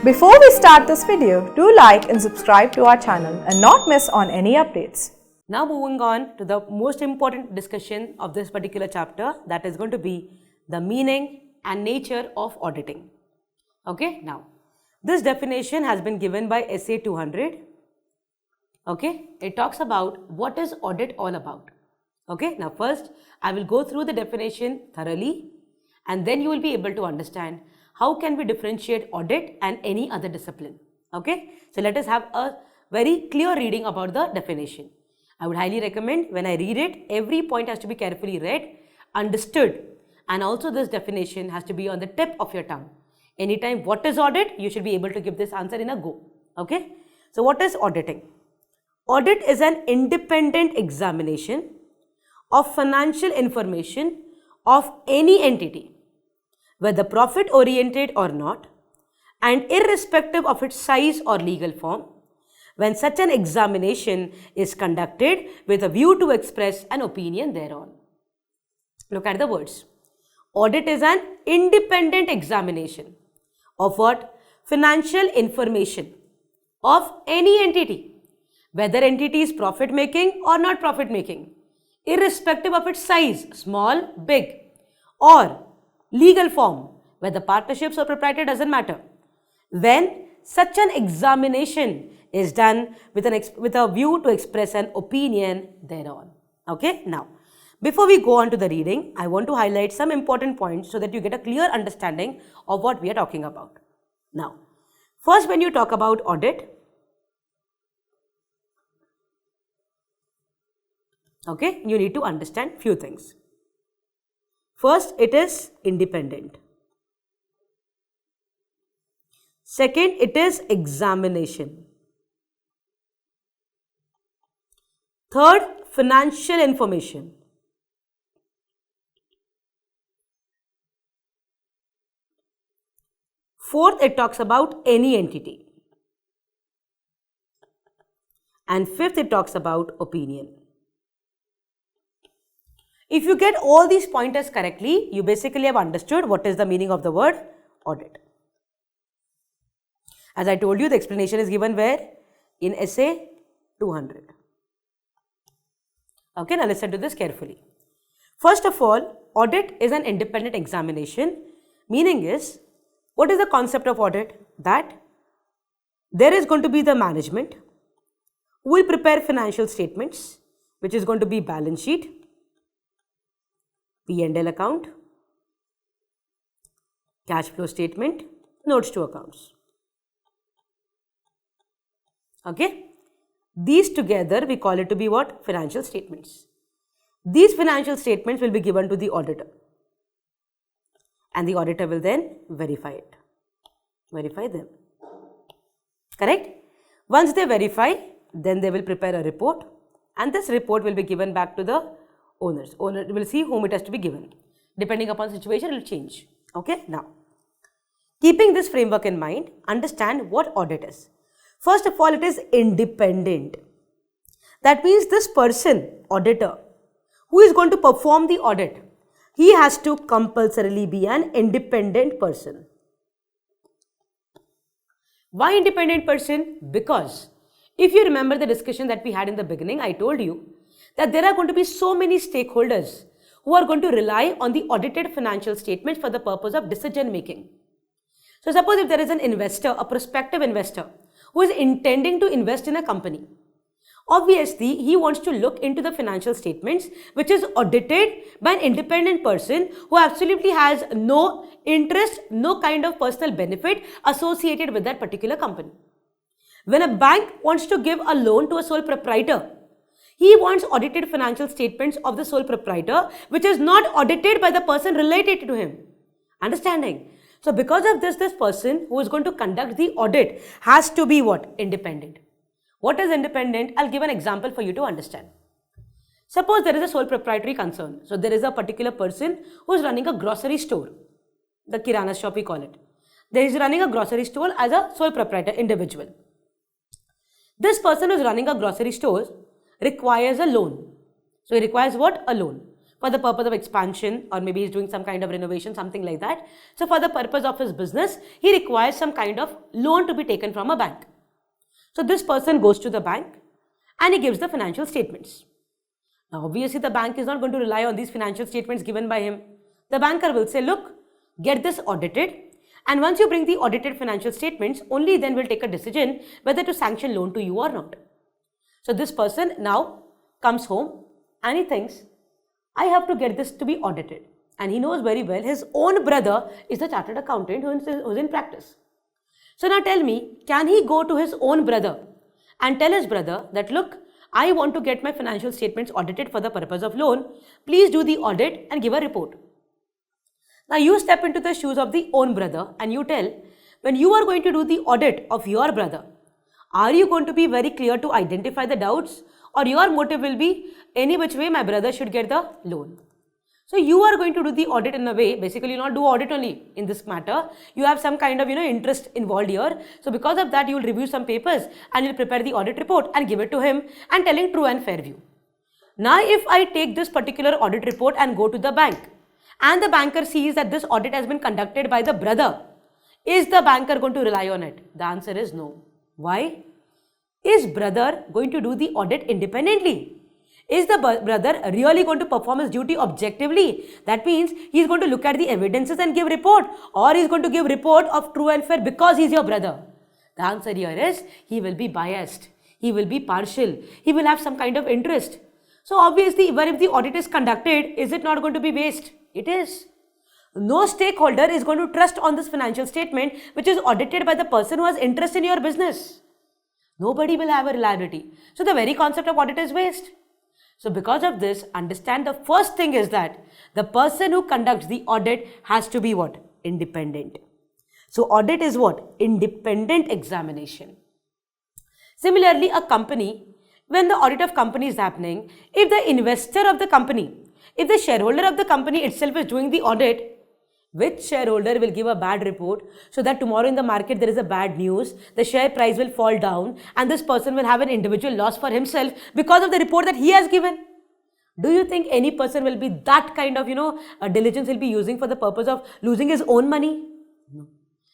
Before we start this video, do like and subscribe to our channel and not miss on any updates. Now moving on to the most important discussion of this particular chapter, that is going to be the meaning and nature of auditing. Okay, now this definition has been given by SA 200. Okay, it talks about what is audit all about. Okay, now first I will go through the definition thoroughly and then you will be able to understand how can we differentiate audit and any other discipline. Okay, so let us have a very clear reading about the definition. I would highly recommend when I read it, every point has to be carefully read, understood, and also this definition has to be on the tip of your tongue. Anytime what is audit, you should be able to give this answer in a go. Okay, so what is auditing? Audit is an independent examination of financial information of any entity, whether profit oriented or not, and irrespective of its size or legal form, when such an examination is conducted with a view to express an opinion thereon. Look at the words. Audit is an independent examination of what? Financial information of any entity, whether entity is profit making or not profit making, irrespective of its size, small, big, or legal form, whether partnerships or proprietary, doesn't matter. When such an examination is done with a view to express an opinion thereon. Okay, now before we go on to the reading, I want to highlight some important points so that you get a clear understanding of what we are talking about. Now, first, when you talk about audit, okay, you need to understand few things. First, it is independent. Second, it is examination. Third, financial information. Fourth, it talks about any entity. And fifth, it talks about opinion. If you get all these pointers correctly, you basically have understood what is the meaning of the word audit. As I told you, the explanation is given where? In SA 200. Okay, now listen to this carefully. First of all, audit is an independent examination. Meaning is, what is the concept of audit? That there is going to be the management who will prepare financial statements, which is going to be balance sheet, P&L account, cash flow statement, notes to accounts. Okay, these together we call it to be what? Financial statements. These financial statements will be given to the auditor and the auditor will then verify them. Correct? Once they verify, then they will prepare a report and this report will be given back to the owners. Owner will see whom it has to be given. Depending upon the situation, it will change. Okay, now keeping this framework in mind, understand what audit is. First of all, it is independent. That means this person, auditor, who is going to perform the audit, he has to compulsorily be an independent person. Why independent person? Because if you remember the discussion that we had in the beginning, I told you that there are going to be so many stakeholders who are going to rely on the audited financial statements for the purpose of decision making. So suppose if there is an investor, a prospective investor, who is intending to invest in a company, obviously he wants to look into the financial statements which is audited by an independent person who absolutely has no interest, no kind of personal benefit associated with that particular company. When a bank wants to give a loan to a sole proprietor, he wants audited financial statements of the sole proprietor which is not audited by the person related to him. Understanding? So because of this person who is going to conduct the audit has to be what? Independent. What is independent? I'll give an example for you to understand. Suppose there is a sole proprietary concern. So there is a particular person who is running a grocery store, the Kirana shop we call it. There is running a grocery store as a sole proprietor individual. This person who is running a grocery store requires a loan. So he requires what? A loan for the purpose of expansion, or maybe he's doing some kind of renovation, something like that. So for the purpose of his business, he requires some kind of loan to be taken from a bank. So this person goes to the bank and he gives the financial statements. Now obviously the bank is not going to rely on these financial statements given by him. The banker will say, look, get this audited, and once you bring the audited financial statements, only then we'll take a decision whether to sanction loan to you or not. So this person now comes home and he thinks, I have to get this to be audited. And he knows very well his own brother is the chartered accountant who's in practice. So now tell me, can he go to his own brother and tell his brother that, look, I want to get my financial statements audited for the purpose of loan. Please do the audit and give a report. Now you step into the shoes of the own brother and you tell, when you are going to do the audit of your brother, are you going to be very clear to identify the doubts, or your motive will be any which way my brother should get the loan? So you are going to do the audit in a way, basically you not do audit only in this matter, you have some kind of interest involved here. So because of that you will review some papers and you will prepare the audit report and give it to him and telling true and fair view. Now if I take this particular audit report and go to the bank, and the banker sees that this audit has been conducted by the brother, is the banker going to rely on it? The answer is no. Why? Is brother going to do the audit independently? Is the brother really going to perform his duty objectively? That means he is going to look at the evidences and give report, or he is going to give report of true and fair because he is your brother. The answer here is he will be biased, he will be partial, he will have some kind of interest. So obviously even if the audit is conducted, is it not going to be waste? It is. No stakeholder is going to trust on this financial statement which is audited by the person who has interest in your business. Nobody will have a reliability. So the very concept of audit is waste. So because of this, understand the first thing is that the person who conducts the audit has to be what? Independent. So audit is what? Independent examination. Similarly, a company, when the audit of company is happening, if the investor of the company, if the shareholder of the company itself is doing the audit, which shareholder will give a bad report so that tomorrow in the market there is a bad news, the share price will fall down and this person will have an individual loss for himself because of the report that he has given? Do you think any person will be that kind of, diligence will be using for the purpose of losing his own money? No.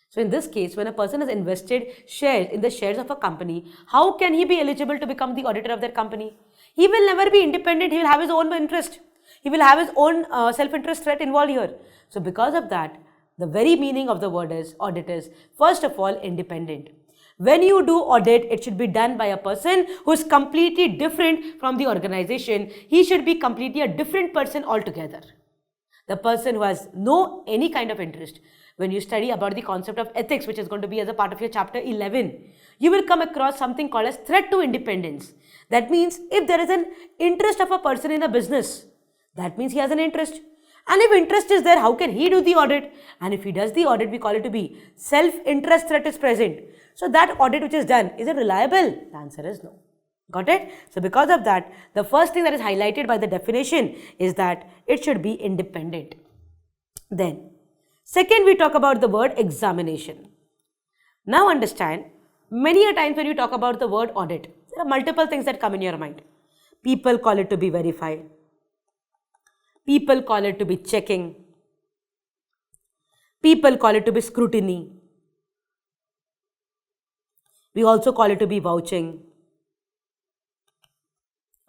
So in this case, when a person has invested shares in the shares of a company, how can he be eligible to become the auditor of that company? He will never be independent, he will have his own interest. He will have his own self-interest threat involved here. So because of that, the very meaning of the word is audit is, first of all, independent. When you do audit, it should be done by a person who is completely different from the organization. He should be completely a different person altogether. The person who has no any kind of interest. When you study about the concept of ethics, which is going to be as a part of your chapter 11, you will come across something called as threat to independence. That means if there is an interest of a person in a business, that means he has an interest. And if interest is there, how can he do the audit? And if he does the audit, we call it to be self-interest threat is present. So that audit which is done, is it reliable? The answer is no. Got it? So because of that, the first thing that is highlighted by the definition is that it should be independent. Then, second, we talk about the word examination. Now understand, many a times when you talk about the word audit, there are multiple things that come in your mind. People call it to be verified. People call it to be checking. People call it to be scrutiny. We also call it to be vouching.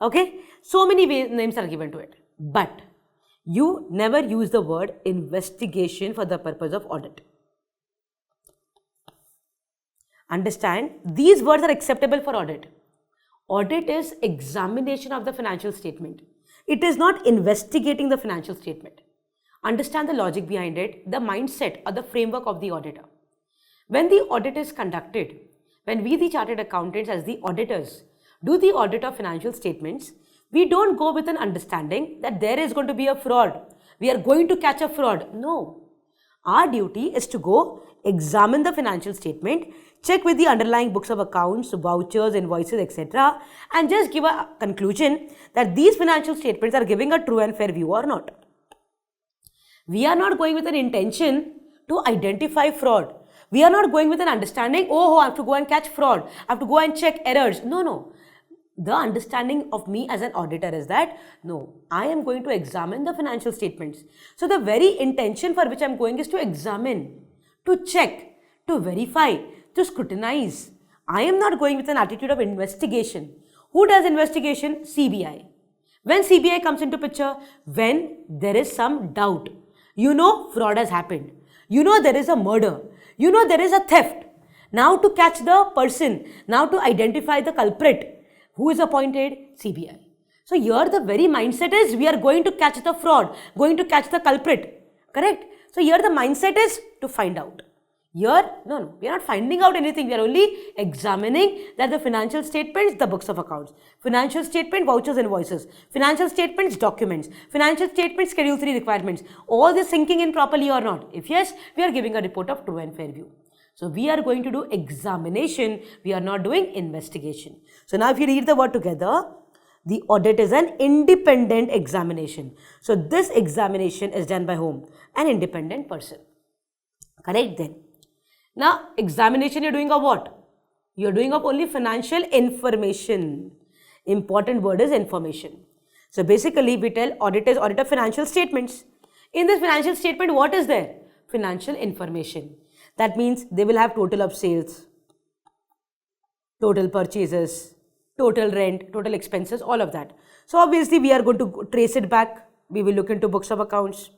Okay? So many names are given to it. But you never use the word investigation for the purpose of audit. Understand, these words are acceptable for audit. Audit is examination of the financial statement. It is not investigating the financial statement. Understand the logic behind it, the mindset or the framework of the auditor. When the audit is conducted, when we the chartered accountants as the auditors do the audit of financial statements, we don't go with an understanding that there is going to be a fraud. We are going to catch a fraud. No. Our duty is to go examine the financial statement, check with the underlying books of accounts, vouchers, invoices, etc. and just give a conclusion that these financial statements are giving a true and fair view or not. We are not going with an intention to identify fraud. We are not going with an understanding, oh, I have to go and catch fraud. I have to go and check errors. No. The understanding of me as an auditor is that, no, I am going to examine the financial statements. So the very intention for which I am going is to examine, to check, to verify, to scrutinize. I am not going with an attitude of investigation. Who does investigation? CBI. When CBI comes into picture, when there is some doubt, you know fraud has happened, you know there is a murder, you know there is a theft. Now to catch the person, now to identify the culprit, who is appointed? CBI. So here the very mindset is we are going to catch the fraud, going to catch the culprit, correct? So here the mindset is to find out. Here, no, we are not finding out anything. We are only examining that the financial statements, the books of accounts, financial statement, vouchers, invoices, financial statements, documents, financial statements, Schedule 3 requirements, all this sinking in properly or not. If yes, we are giving a report of true and fair view. So we are going to do examination. We are not doing investigation. So now if you read the word together, the audit is an independent examination. So this examination is done by whom? An independent person. Correct then. Now, examination you're doing of what? You're doing of only financial information. Important word is information. So, basically, we tell auditors audit of financial statements. In this financial statement, what is there? Financial information. That means they will have total of sales, total purchases, total rent, total expenses, all of that. So, obviously, we are going to trace it back. We will look into books of accounts.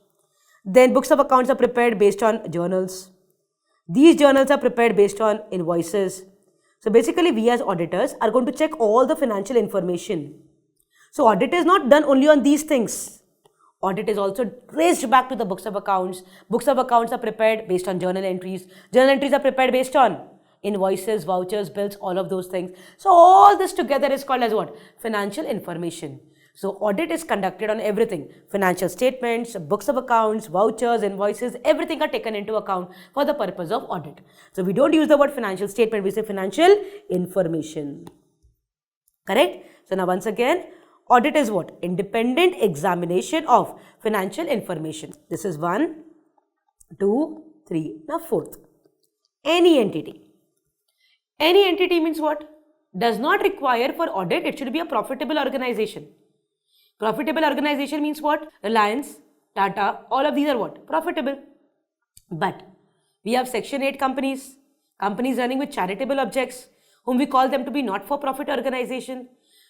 Then, books of accounts are prepared based on journals. These journals are prepared based on invoices. So basically we as auditors are going to check all the financial information. So audit is not done only on these things. Audit is also traced back to the books of accounts. Books of accounts are prepared based on journal entries. Journal entries are prepared based on invoices, vouchers, bills, all of those things. So all this together is called as what? Financial information. So audit is conducted on everything. Financial statements, books of accounts, vouchers, invoices, everything are taken into account for the purpose of audit. So we don't use the word financial statement, we say financial information. Correct? So now once again, audit is what? Independent examination of financial information. This is 1, 2, 3. Now fourth, any entity. Any entity means what? Does not require for audit, it should be a profitable organization. Profitable organization means what? Reliance, Tata, all of these are what? Profitable. But we have Section 8 companies, companies running with charitable objects, whom we call them to be not-for-profit organization.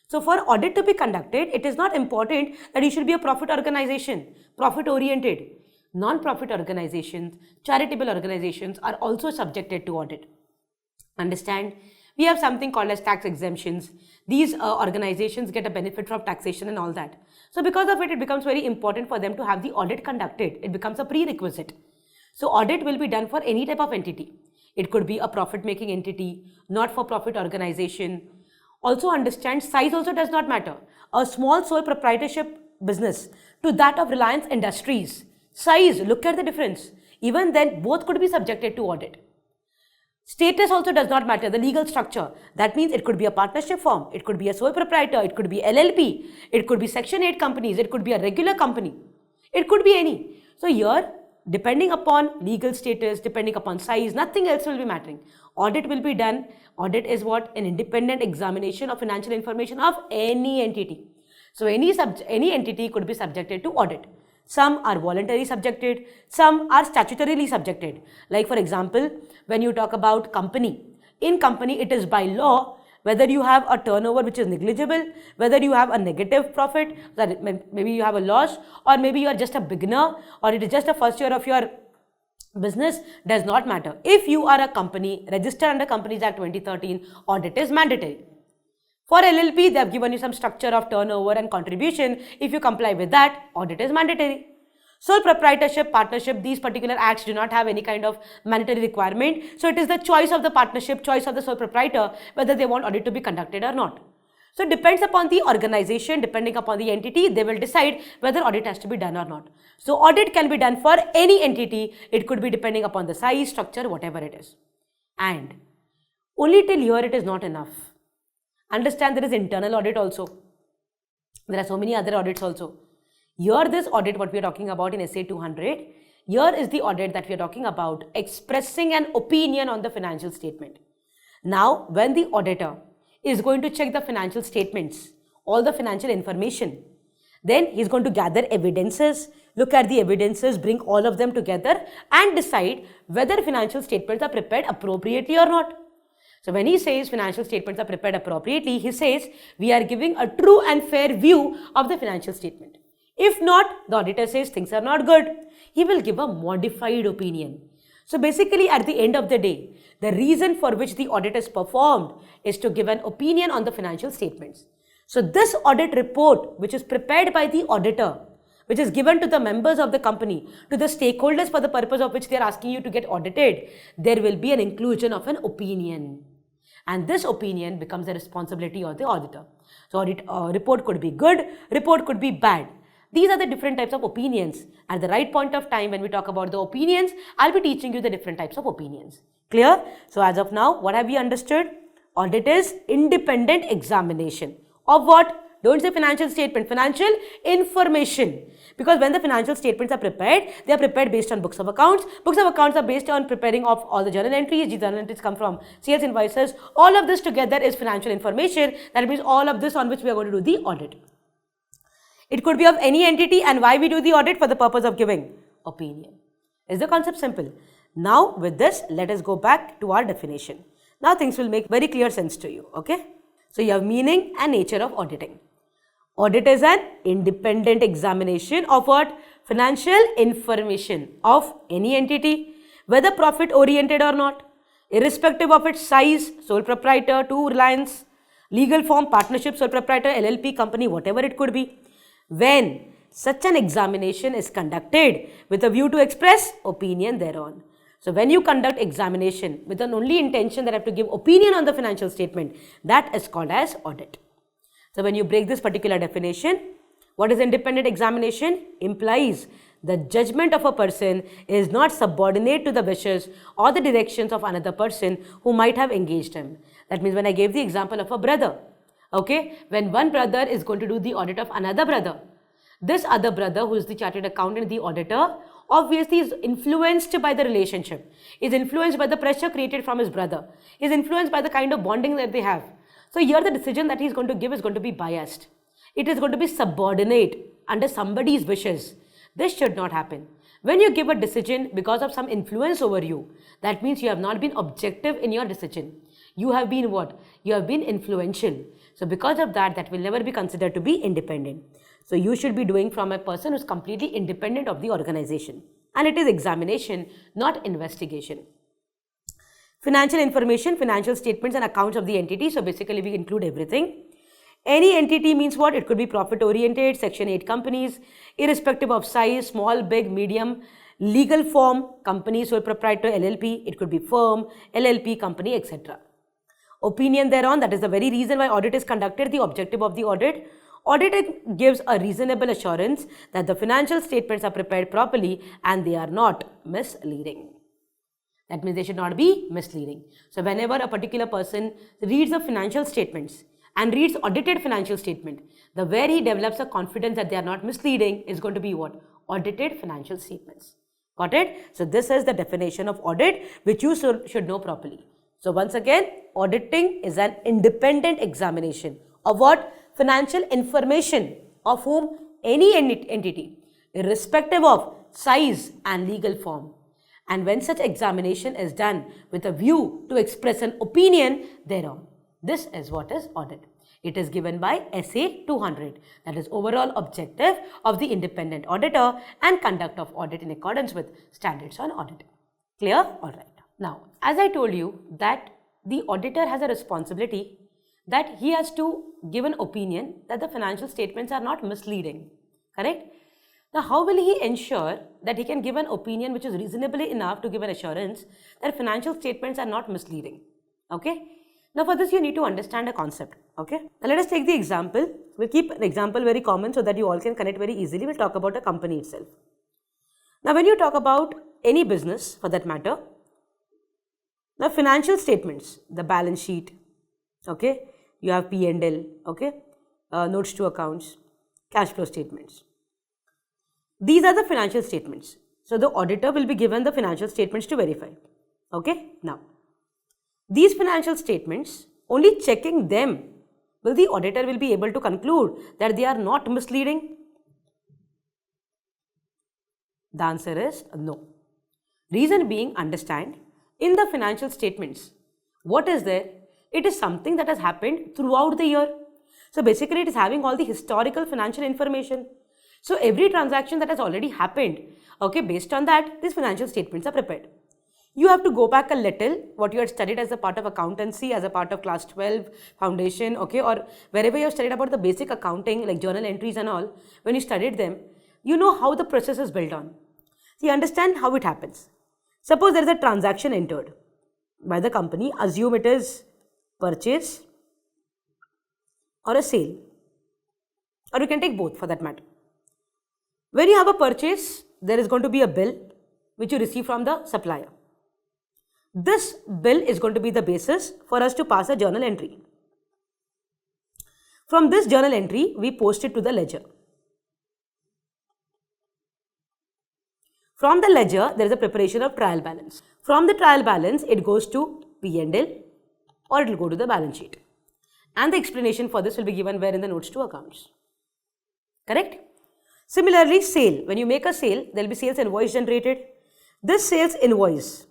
So for audit to be conducted, it is not important that you should be a profit organization, profit-oriented. Non-profit organizations, charitable organizations are also subjected to audit. Understand? We have something called as tax exemptions. These organizations get a benefit from taxation and all that. So because of it, it becomes very important for them to have the audit conducted. It becomes a prerequisite. So audit will be done for any type of entity. It could be a profit-making entity, not-for-profit organization. Also understand, size also does not matter. A small sole proprietorship business to that of Reliance Industries. Size, look at the difference. Even then, both could be subjected to audit. Status also does not matter, the legal structure. That means it could be a partnership firm, it could be a sole proprietor, it could be LLP, it could be Section 8 companies, it could be a regular company. It could be any. So here, depending upon legal status, depending upon size, nothing else will be mattering. Audit will be done. Audit is what? An independent examination of financial information of any entity. So any entity could be subjected to audit. Some are voluntarily subjected, some are statutorily subjected. Like for example, when you talk about company, in company it is by law whether you have a turnover which is negligible, whether you have a negative profit, that maybe you have a loss, or maybe you are just a beginner, or it is just the first year of your business, does not matter. If you are a company registered under Companies Act 2013, audit is mandatory. For LLP, they have given you some structure of turnover and contribution. If you comply with that, audit is mandatory. Sole proprietorship, partnership, these particular acts do not have any kind of mandatory requirement. So it is the choice of the partnership, choice of the sole proprietor, whether they want audit to be conducted or not. So it depends upon the organization, depending upon the entity, they will decide whether audit has to be done or not. So audit can be done for any entity. It could be depending upon the size, structure, whatever it is. And only till here it is not enough. Understand there is internal audit also. There are so many other audits also. Here this audit what we are talking about in SA 200, here is the audit that we are talking about expressing an opinion on the financial statement. Now when the auditor is going to check the financial statements, all the financial information. Then he's going to gather evidences, look at the evidences, bring all of them together and decide whether financial statements are prepared appropriately or not. So when he says financial statements are prepared appropriately, he says we are giving a true and fair view of the financial statement. If not, the auditor says things are not good. He will give a modified opinion. So basically at the end of the day, the reason for which the audit is performed is to give an opinion on the financial statements. So this audit report, which is prepared by the auditor, which is given to the members of the company, to the stakeholders for the purpose of which they are asking you to get audited, there will be an inclusion of an opinion. And this opinion becomes the responsibility of the auditor. So audit report could be good, report could be bad. These are the different types of opinions. At the right point of time when we talk about the opinions, I'll be teaching you the different types of opinions. Clear? So as of now, what have we understood? Audit is independent examination. Of what? Don't say financial statement, financial information. Because when the financial statements are prepared, they are prepared based on books of accounts. Books of accounts are based on preparing of all the journal entries. These journal entries come from sales invoices. All of this together is financial information. That means all of this on which we are going to do the audit. It could be of any entity, and why we do the audit? For the purpose of giving opinion. Is the concept simple? Now with this, let us go back to our definition. Now things will make very clear sense to you. Okay. So you have meaning and nature of auditing. Audit is an independent examination of what? Financial information of any entity, whether profit oriented or not, irrespective of its size, sole proprietor to Reliance, legal form, partnership, sole proprietor, LLP, company, whatever it could be. When such an examination is conducted with a view to express opinion thereon. So when you conduct examination with an only intention that I have to give opinion on the financial statement, that is called as audit. So when you break this particular definition, what is independent examination? Implies the judgment of a person is not subordinate to the wishes or the directions of another person who might have engaged him. That means when I gave the example of a brother, okay, when one brother is going to do the audit of another brother, this other brother who is the chartered accountant, the auditor, obviously is influenced by the relationship, is influenced by the pressure created from his brother, is influenced by the kind of bonding that they have. So here the decision that he is going to give is going to be biased. It is going to be subordinate under somebody's wishes. This should not happen. When you give a decision because of some influence over you, that means you have not been objective in your decision. You have been what? You have been influential. So because of that, that will never be considered to be independent. So you should be doing from a person who is completely independent of the organization. And it is examination, not investigation. Financial information, financial statements and accounts of the entity. So basically we include everything. Any entity means what? It could be profit oriented, section 8 companies, irrespective of size, small, big, medium, legal form, company, sole proprietor, LLP, it could be firm, LLP, company, etc. Opinion thereon, that is the very reason why audit is conducted, the objective of the audit. Audit gives a reasonable assurance that the financial statements are prepared properly and they are not misleading. That means they should not be misleading. So whenever a particular person reads the financial statements and reads audited financial statement, the where he develops a confidence that they are not misleading is going to be what? Audited financial statements. Got it? So this is the definition of audit which you should know properly. So once again, auditing is an independent examination of what? Financial information of whom? Any entity, irrespective of size and legal form. And when such examination is done with a view to express an opinion thereon. This is what is audit. It is given by SA 200. That is overall objective of the independent auditor and conduct of audit in accordance with standards on auditing. Clear? Alright. Now, as I told you that the auditor has a responsibility that he has to give an opinion that the financial statements are not misleading. Correct? Now, how will he ensure that he can give an opinion which is reasonably enough to give an assurance that financial statements are not misleading? Okay. Now, for this, you need to understand a concept. Okay. Now, let us take the example. We'll keep an example very common so that you all can connect very easily. We'll talk about a company itself. Now, when you talk about any business for that matter, the financial statements, the balance sheet, okay, you have P&L, okay, notes to accounts, cash flow statements. These are the financial statements. So the auditor will be given the financial statements to verify. Okay. Now, these financial statements only checking them, will the auditor will be able to conclude that they are not misleading? The answer is no. Reason being, understand, in the financial statements, what is there? It is something that has happened throughout the year. So basically it is having all the historical financial information. So every transaction that has already happened, okay, based on that, these financial statements are prepared. You have to go back a little, what you had studied as a part of accountancy, as a part of class 12 foundation, okay, or wherever you have studied about the basic accounting, like journal entries and all, when you studied them, you know how the process is built on. So you understand how it happens. Suppose there is a transaction entered by the company, assume it is purchase or a sale, or you can take both for that matter. When you have a purchase, there is going to be a bill which you receive from the supplier. This bill is going to be the basis for us to pass a journal entry. From this journal entry, we post it to the ledger. From the ledger, there is a preparation of trial balance. From the trial balance, it goes to P&L or it will go to the balance sheet. And the explanation for this will be given where in the notes to accounts. Correct? Similarly, sale. When you make a sale, there will be sales invoice generated. This sales invoice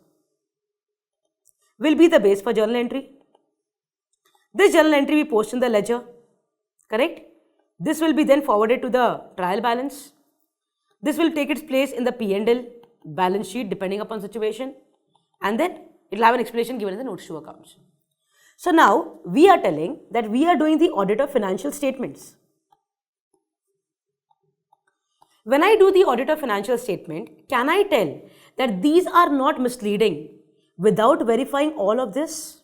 will be the base for journal entry. This journal entry we post in the ledger. Correct? This will be then forwarded to the trial balance. This will take its place in the P&L, balance sheet depending upon situation, and then it will have an explanation given in the notes to accounts. So now we are telling that we are doing the audit of financial statements. When I do the audit of financial statement, can I tell that these are not misleading without verifying all of this?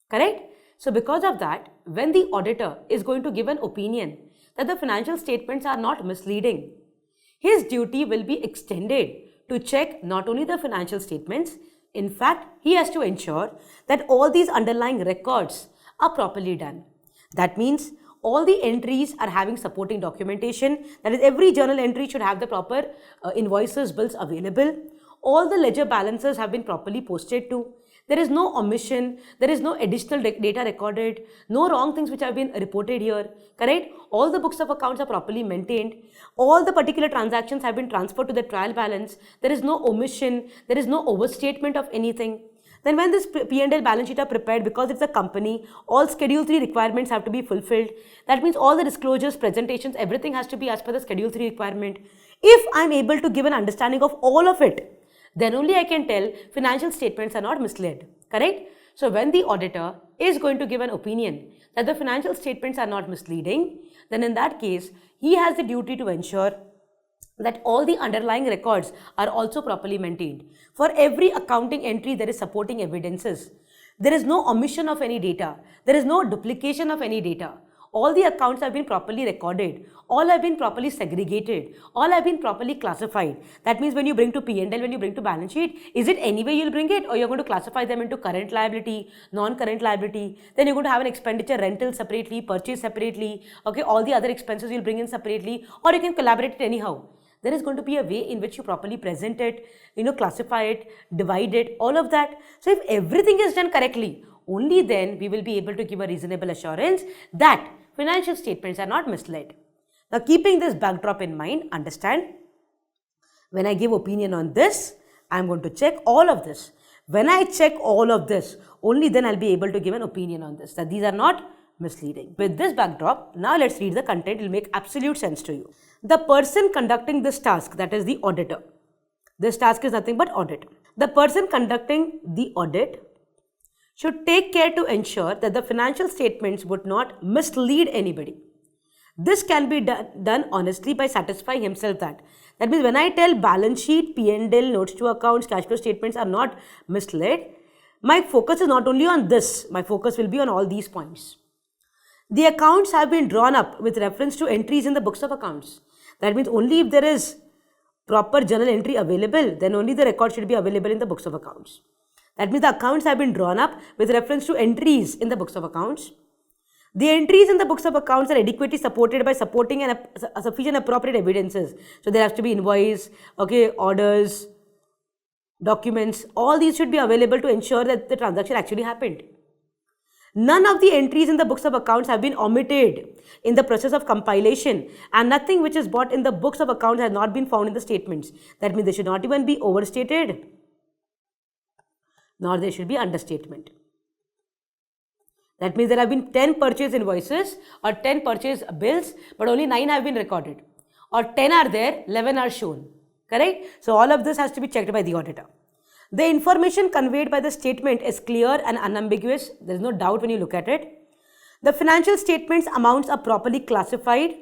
Correct? So because of that, when the auditor is going to give an opinion that the financial statements are not misleading, his duty will be extended to check not only the financial statements, in fact, he has to ensure that all these underlying records are properly done. That means all the entries are having supporting documentation. That is, every journal entry should have the proper invoices, bills available. All the ledger balances have been properly posted to. There is no omission, there is no additional data recorded, no wrong things which have been reported here, correct? All the books of accounts are properly maintained. All the particular transactions have been transferred to the trial balance. There is no omission, there is no overstatement of anything. Then when this P&L balance sheet are prepared, because it's a company, all Schedule 3 requirements have to be fulfilled. That means all the disclosures, presentations, everything has to be as per the Schedule 3 requirement. If I'm able to give an understanding of all of it, then only I can tell financial statements are not misled, correct? So when the auditor is going to give an opinion that the financial statements are not misleading, then in that case, he has the duty to ensure that all the underlying records are also properly maintained. For every accounting entry, there is supporting evidences. There is no omission of any data. There is no duplication of any data. All the accounts have been properly recorded. All have been properly segregated. All have been properly classified. That means when you bring to P&L, when you bring to balance sheet, is it any way you'll bring it, or you're going to classify them into current liability, non-current liability? Then you're going to have an expenditure, rental separately, purchase separately, okay, all the other expenses you'll bring in separately, or you can collaborate it anyhow. There is going to be a way in which you properly present it, classify it, divide it, all of that. So if everything is done correctly, only then we will be able to give a reasonable assurance that financial statements are not misled. Now, keeping this backdrop in mind, understand, when I give opinion on this, I am going to check all of this. When I check all of this, only then I'll be able to give an opinion on this, that these are not misleading. With this backdrop, now let's read the content. It will make absolute sense to you. The person conducting this task, that is the auditor. This task is nothing but audit. The person conducting the audit should take care to ensure that the financial statements would not mislead anybody. This can be done honestly by satisfying himself that. That means when I tell balance sheet, P&L, notes to accounts, cash flow statements are not misled, my focus is not only on this, my focus will be on all these points. The accounts have been drawn up with reference to entries in the books of accounts. That means only if there is proper journal entry available, then only the record should be available in the books of accounts. That means the accounts have been drawn up with reference to entries in the books of accounts. The entries in the books of accounts are adequately supported by supporting and sufficient appropriate evidences. So there has to be invoice, okay, orders, documents, all these should be available to ensure that the transaction actually happened. None of the entries in the books of accounts have been omitted in the process of compilation, and nothing which is brought in the books of accounts has not been found in the statements. That means they should not even be overstated, nor there should be understatement. That means there have been 10 purchase invoices or 10 purchase bills, but only 9 have been recorded. Or 10 are there, 11 are shown. Correct? So all of this has to be checked by the auditor. The information conveyed by the statement is clear and unambiguous. There is no doubt when you look at it. The financial statements amounts are properly classified,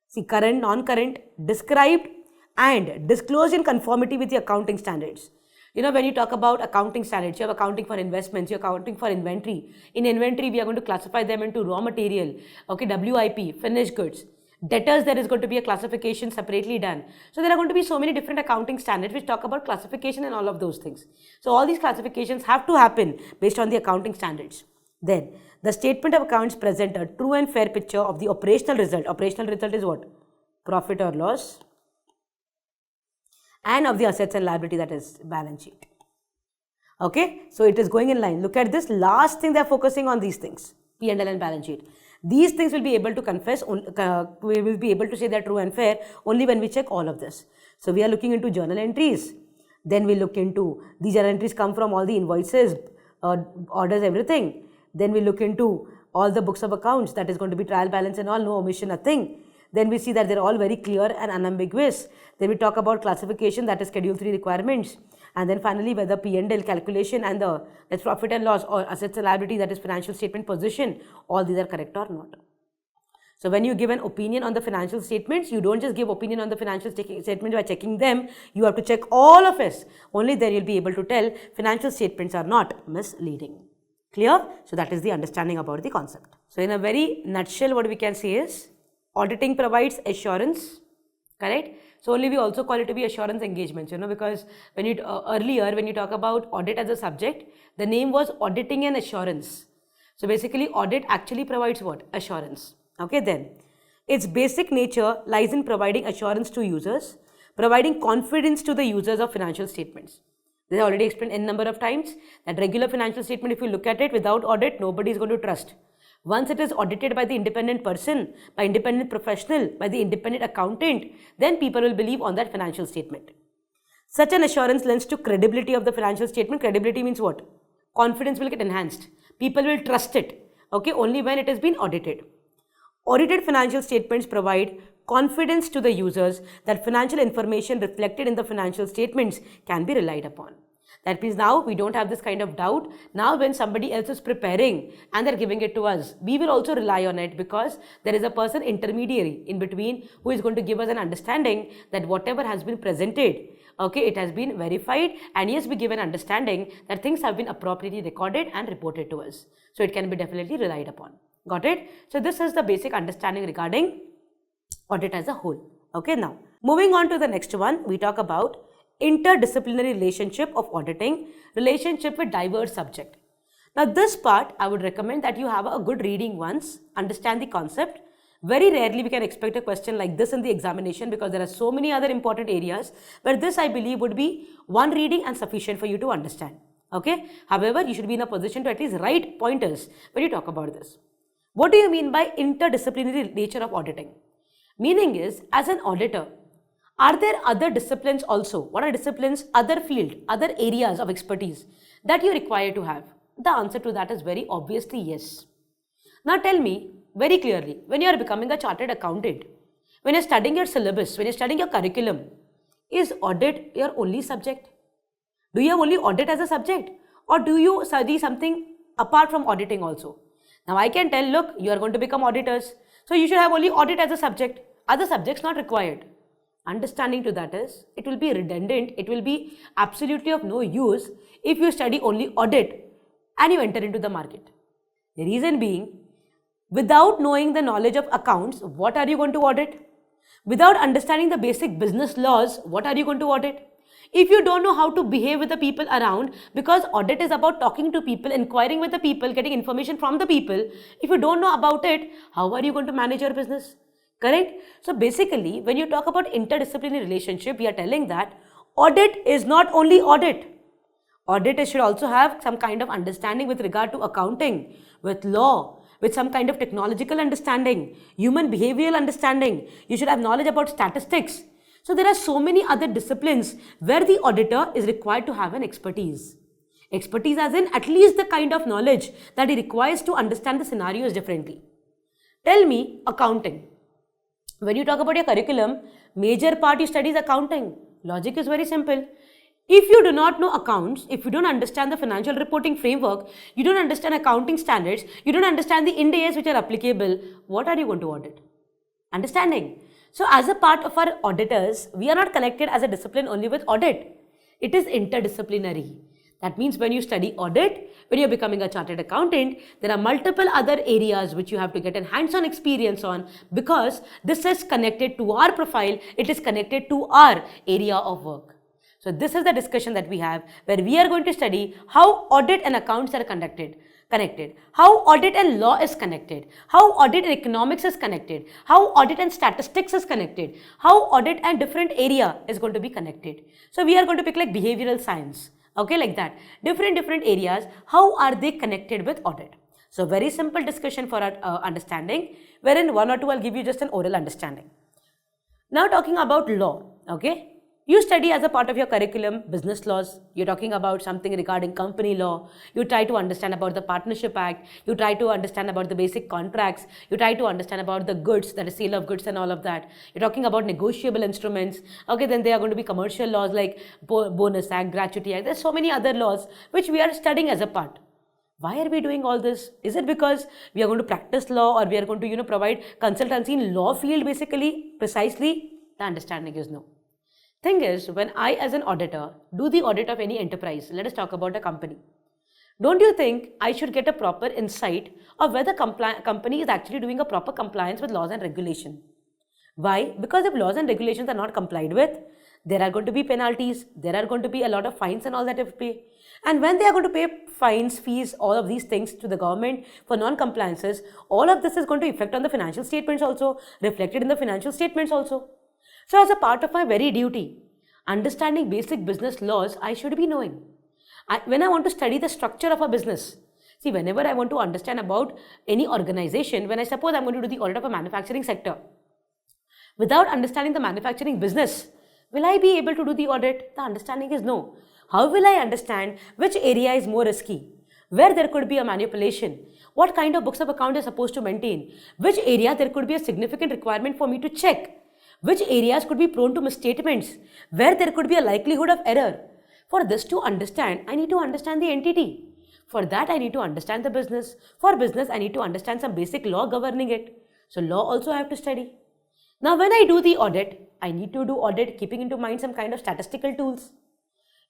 see current, non-current, described and disclosed in conformity with the accounting standards. You know, when you talk about accounting standards, you have accounting for investments, you're accounting for inventory. In inventory, we are going to classify them into raw material, okay, WIP, finished goods. Debtors, there is going to be a classification separately done. So there are going to be so many different accounting standards which talk about classification and all of those things. So all these classifications have to happen based on the accounting standards. Then the statement of accounts present a true and fair picture of the operational result. Operational result is what? Profit or loss. And of the assets and liability, that is balance sheet. Okay, so it is going in line. Look at this last thing, they are focusing on these things, P&L and balance sheet. These things will be able to confess, we will be able to say they are true and fair only when we check all of this. So we are looking into journal entries. Then we look into, these journal entries come from all the invoices, orders, everything. Then we look into all the books of accounts, that is going to be trial balance and all, no omission, nothing. Then we see that they're all very clear and unambiguous. Then we talk about classification, that is Schedule 3 requirements. And then finally, whether P&L calculation and the profit and loss or assets and liability, that is financial statement position, all these are correct or not. So when you give an opinion on the financial statements, you don't just give opinion on the financial statements by checking them. You have to check all of us. Only then you'll be able to tell financial statements are not misleading. Clear? So that is the understanding about the concept. So in a very nutshell, what we can say is, auditing provides assurance, correct? So only we also call it to be assurance engagements, you know, because when you earlier when you talk about audit as a subject, the name was auditing and assurance. So basically audit actually provides what? Assurance. Okay, then its basic nature lies in providing assurance to users, providing confidence to the users of financial statements. This I already explained n number of times that regular financial statement, if you look at it without audit, nobody is going to trust. Once it is audited by the independent person, by independent professional, by the independent accountant, then people will believe on that financial statement. Such an assurance lends to credibility of the financial statement. Credibility means what? Confidence will get enhanced. People will trust it, okay, only when it has been audited. Audited financial statements provide confidence to the users that financial information reflected in the financial statements can be relied upon. That means now we don't have this kind of doubt. Now when somebody else is preparing and they're giving it to us, we will also rely on it because there is a person intermediary in between who is going to give us an understanding that whatever has been presented, okay, it has been verified, and yes, we give an understanding that things have been appropriately recorded and reported to us. So it can be definitely relied upon. Got it? So this is the basic understanding regarding audit as a whole. Okay, now moving on to the next one, we talk about interdisciplinary relationship of auditing, relationship with diverse subject. Now this part I would recommend that you have a good reading once, understand the concept. Very rarely we can expect a question like this in the examination because there are so many other important areas, but this I believe would be one reading and sufficient for you to understand. Okay. However, you should be in a position to at least write pointers when you talk about this. What do you mean by interdisciplinary nature of auditing? Meaning is, as an auditor, are there other disciplines also? What are disciplines? Other field, other areas of expertise that you require to have? The answer to that is very obviously yes. Now tell me very clearly, when you are becoming a chartered accountant, when you are studying your syllabus, when you are studying your curriculum, is audit your only subject? Do you have only audit as a subject? Or do you study something apart from auditing also? Now I can tell, look, you are going to become auditors. So you should have only audit as a subject. Other subjects not required. Understanding to that is, it will be redundant, it will be absolutely of no use if you study only audit and you enter into the market. The reason being, without knowing the knowledge of accounts, what are you going to audit? Without understanding the basic business laws, what are you going to audit? If you don't know how to behave with the people around, because audit is about talking to people, inquiring with the people, getting information from the people, if you don't know about it, how are you going to manage your business? Correct? So basically, when you talk about interdisciplinary relationship, we are telling that audit is not only audit. Auditors should also have some kind of understanding with regard to accounting, with law, with some kind of technological understanding, human behavioral understanding. You should have knowledge about statistics. So there are so many other disciplines where the auditor is required to have an expertise. Expertise as in at least the kind of knowledge that he requires to understand the scenarios differently. Tell me, accounting. When you talk about your curriculum, major part you study is accounting. Logic is very simple. If you do not know accounts, if you don't understand the financial reporting framework, you don't understand accounting standards, you don't understand the Ind AS which are applicable, what are you going to audit? Understanding. So as a part of our auditors, we are not connected as a discipline only with audit. It is interdisciplinary. That means when you study audit, when you're becoming a chartered accountant, there are multiple other areas which you have to get a hands-on experience on, because this is connected to our profile, it is connected to our area of work. So this is the discussion that we have, where we are going to study how audit and accounts are connected, how audit and law is connected, how audit and economics is connected, how audit and statistics is connected, how audit and different area is going to be connected. So we are going to pick like behavioral science, okay, like that. Different areas, how are they connected with audit? So very simple discussion for our understanding, wherein one or two I'll give you just an oral understanding. Now talking about law, okay. You study as a part of your curriculum business laws, you're talking about something regarding company law, you try to understand about the Partnership Act, you try to understand about the basic contracts, you try to understand about the goods, that is sale of goods and all of that. You're talking about negotiable instruments, okay, then there are going to be commercial laws like Bonus Act, Gratuity Act, there's so many other laws which we are studying as a part. Why are we doing all this? Is it because we are going to practice law, or we are going to, provide consultancy in law field basically, precisely? The understanding is no. Thing is, when I as an auditor do the audit of any enterprise, let us talk about a company. Don't you think I should get a proper insight of whether company is actually doing a proper compliance with laws and regulation? Why? Because if laws and regulations are not complied with, there are going to be penalties, there are going to be a lot of fines and all that have to pay. And when they are going to pay fines, fees, all of these things to the government for non-compliances, all of this is going to affect on the financial statements also, reflected in the financial statements also. So as a part of my very duty, understanding basic business laws, I should be knowing. When I want to study the structure of a business, see, whenever I want to understand about any organization, when I suppose I'm going to do the audit of a manufacturing sector, without understanding the manufacturing business, will I be able to do the audit? The understanding is no. How will I understand which area is more risky? Where there could be a manipulation? What kind of books of account is supposed to maintain? Which area there could be a significant requirement for me to check? Which areas could be prone to misstatements? Where there could be a likelihood of error? For this to understand, I need to understand the entity. For that, I need to understand the business. For business, I need to understand some basic law governing it. So law also I have to study. Now, when I do the audit, I need to do audit keeping into mind some kind of statistical tools.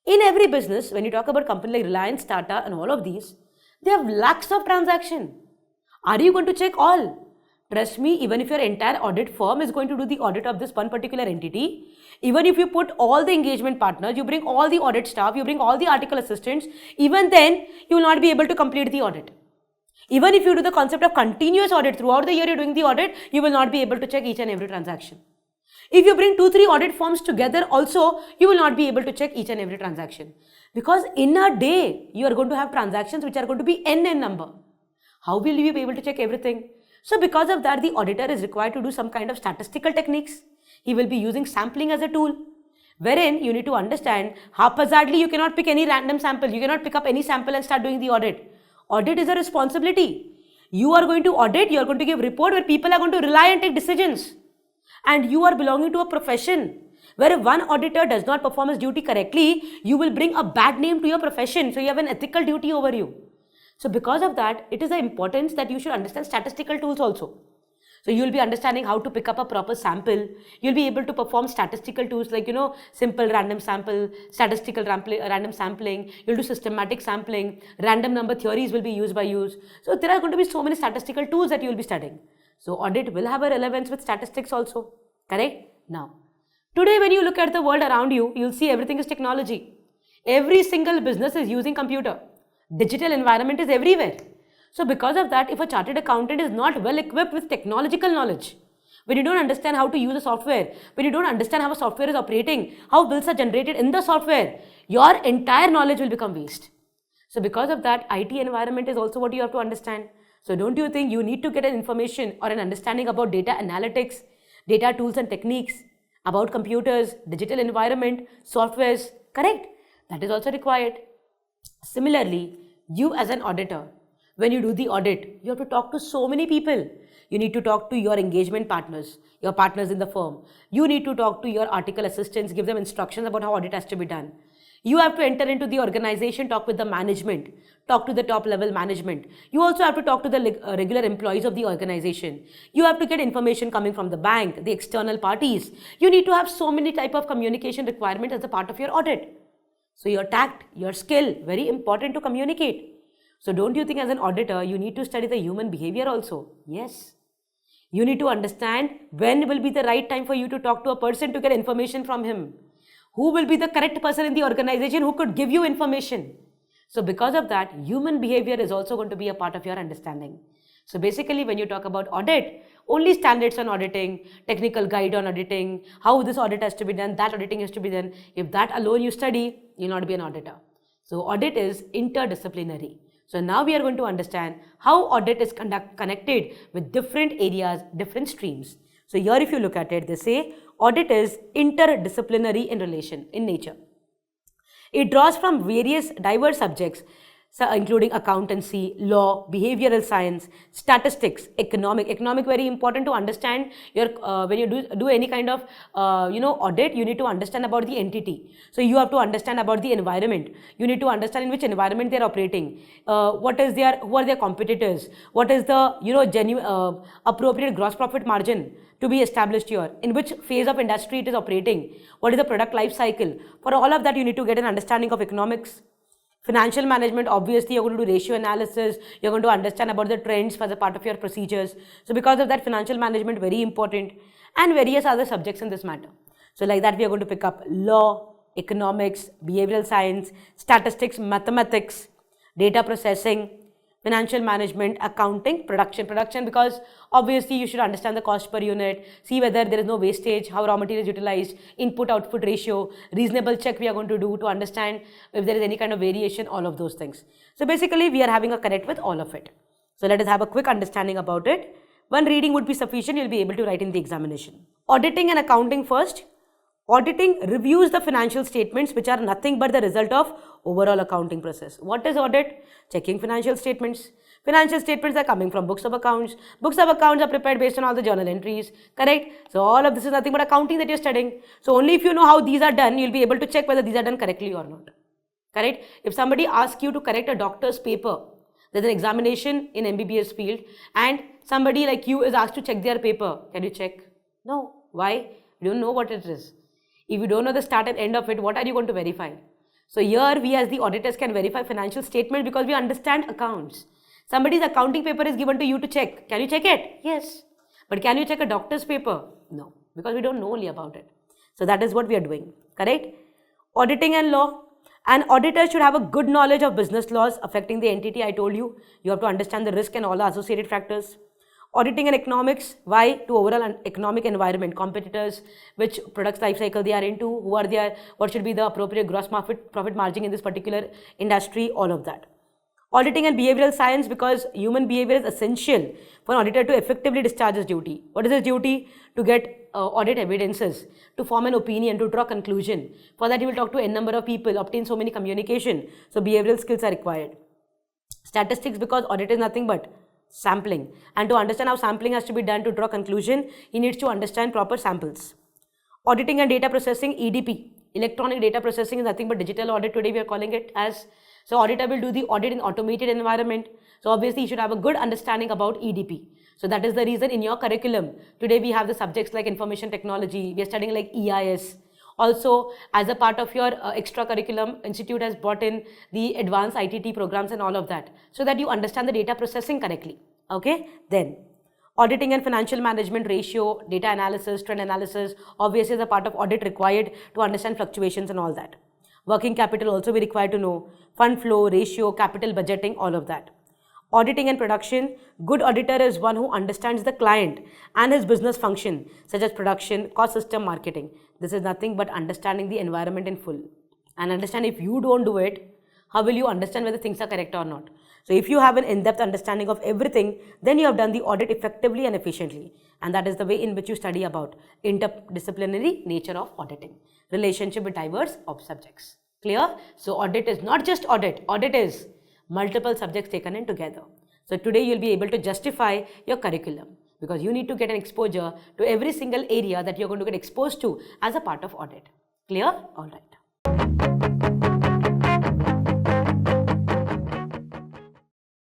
In every business, when you talk about companies like Reliance, Tata and all of these, they have lakhs of transactions. Are you going to check all? Trust me, even if your entire audit firm is going to do the audit of this one particular entity, even if you put all the engagement partners, you bring all the audit staff, you bring all the article assistants, even then you will not be able to complete the audit. Even if you do the concept of continuous audit, throughout the year you're doing the audit, you will not be able to check each and every transaction. If you bring 2-3 audit firms together also, you will not be able to check each and every transaction. Because in a day, you are going to have transactions which are going to be n number. How will you be able to check everything? So because of that, the auditor is required to do some kind of statistical techniques. He will be using sampling as a tool, wherein you need to understand haphazardly you cannot pick any random sample. You cannot pick up any sample and start doing the audit. Audit is a responsibility. You are going to audit, you are going to give report where people are going to rely and take decisions. And you are belonging to a profession where if one auditor does not perform his duty correctly, you will bring a bad name to your profession. So you have an ethical duty over you. So because of that, it is the importance that you should understand statistical tools also. So you will be understanding how to pick up a proper sample. You'll be able to perform statistical tools like, simple random sample, statistical random sampling. You'll do systematic sampling. Random number theories will be used by you. So there are going to be so many statistical tools that you will be studying. So audit will have a relevance with statistics also. Correct? Now, today when you look at the world around you, you'll see everything is technology. Every single business is using computer. Digital environment is everywhere. So because of that, if a chartered accountant is not well equipped with technological knowledge, when you don't understand how to use a software, when you don't understand how a software is operating, how bills are generated in the software, your entire knowledge will become waste. So because of that, IT environment is also what you have to understand. So don't you think you need to get an information or an understanding about data analytics, data tools and techniques, about computers, digital environment, softwares, correct? That is also required. Similarly, you as an auditor, when you do the audit, you have to talk to so many people. You need to talk to your engagement partners, your partners in the firm. You need to talk to your article assistants, give them instructions about how audit has to be done. You have to enter into the organization, talk with the management, talk to the top level management. You also have to talk to the regular employees of the organization. You have to get information coming from the bank, the external parties. You need to have so many type of communication requirements as a part of your audit. So your tact, your skill, very important to communicate. So don't you think as an auditor, you need to study the human behavior also? Yes. You need to understand when will be the right time for you to talk to a person to get information from him. Who will be the correct person in the organization who could give you information? So because of that, human behavior is also going to be a part of your understanding. So basically when you talk about audit, only standards on auditing, technical guide on auditing, how this audit has to be done, that auditing has to be done. If that alone you study, you'll not be an auditor. So audit is interdisciplinary. So now we are going to understand how audit is connected with different areas, different streams. So here if you look at it, they say audit is interdisciplinary in nature. It draws from various diverse subjects, including accountancy, law, behavioral science, statistics, economic very important to understand your when you do any kind of audit, you need to understand about the entity. So you have to understand about the environment. You need to understand in which environment they are operating, who are their competitors, what is the appropriate gross profit margin to be established here, in which phase of industry it is operating, what is the product life cycle. For all of that you need to get an understanding of economics. Financial management, obviously you're going to do ratio analysis, you're going to understand about the trends as a part of your procedures. So because of that, financial management very important, and various other subjects in this matter. So like that we are going to pick up law, economics, behavioral science, statistics, mathematics, data processing, financial management, accounting, production because obviously you should understand the cost per unit, see whether there is no wastage, how raw material is utilized, input output ratio, reasonable check we are going to do to understand if there is any kind of variation, all of those things. So basically we are having a connect with all of it. So let us have a quick understanding about it. One reading would be sufficient, you'll be able to write in the examination. Auditing and accounting first. Auditing reviews the financial statements which are nothing but the result of overall accounting process. What is audit? Checking financial statements. Financial statements are coming from books of accounts. Books of accounts are prepared based on all the journal entries, correct? So all of this is nothing but accounting that you're studying. So only if you know how these are done, you'll be able to check whether these are done correctly or not, correct? If somebody asks you to correct a doctor's paper, there's an examination in MBBS field and somebody like you is asked to check their paper, can you check? No. Why? You don't know what it is. If you don't know the start and end of it, what are you going to verify? So here we as the auditors can verify financial statement because we understand accounts. Somebody's accounting paper is given to you to check. Can you check it? Yes. But can you check a doctor's paper? No, because we don't know only about it. So that is what we are doing, correct? Auditing and law. An auditor should have a good knowledge of business laws affecting the entity. I told you, you have to understand the risk and all the associated factors. Auditing and economics, why? To overall economic environment, competitors, which products life cycle they are into, who are there, what should be the appropriate gross profit margin in this particular industry, all of that. Auditing and behavioral science, because human behavior is essential for an auditor to effectively discharge his duty. What is his duty? To get audit evidences, to form an opinion, to draw conclusion. For that he will talk to n number of people, obtain so many communication. So behavioral skills are required. Statistics, because audit is nothing but sampling, and to understand how sampling has to be done to draw conclusion, he needs to understand proper samples. Auditing and data processing, EDP, electronic data processing is nothing but digital audit today we are calling it as. So auditor will do the audit in automated environment. So obviously you should have a good understanding about EDP. So that is the reason in your curriculum today we have the subjects like information technology, we are studying like EIS. Also, as a part of your extra curriculum, institute has brought in the advanced ITT programs and all of that, so that you understand the data processing correctly. Okay, then auditing and financial management, ratio, data analysis, trend analysis, obviously is a part of audit required to understand fluctuations and all that. Working capital also be required to know, fund flow, ratio, capital budgeting, all of that. Auditing and production. Good auditor is one who understands the client and his business function, such as production, cost system, marketing. This is nothing but understanding the environment in full. And understand, if you don't do it, how will you understand whether things are correct or not? So if you have an in-depth understanding of everything, then you have done the audit effectively and efficiently. And that is the way in which you study about interdisciplinary nature of auditing, relationship with diverse subjects. Clear? So audit is not just audit. Audit is multiple subjects taken in together. So today you'll be able to justify your curriculum because you need to get an exposure to every single area that you're going to get exposed to as a part of audit. Clear? All right.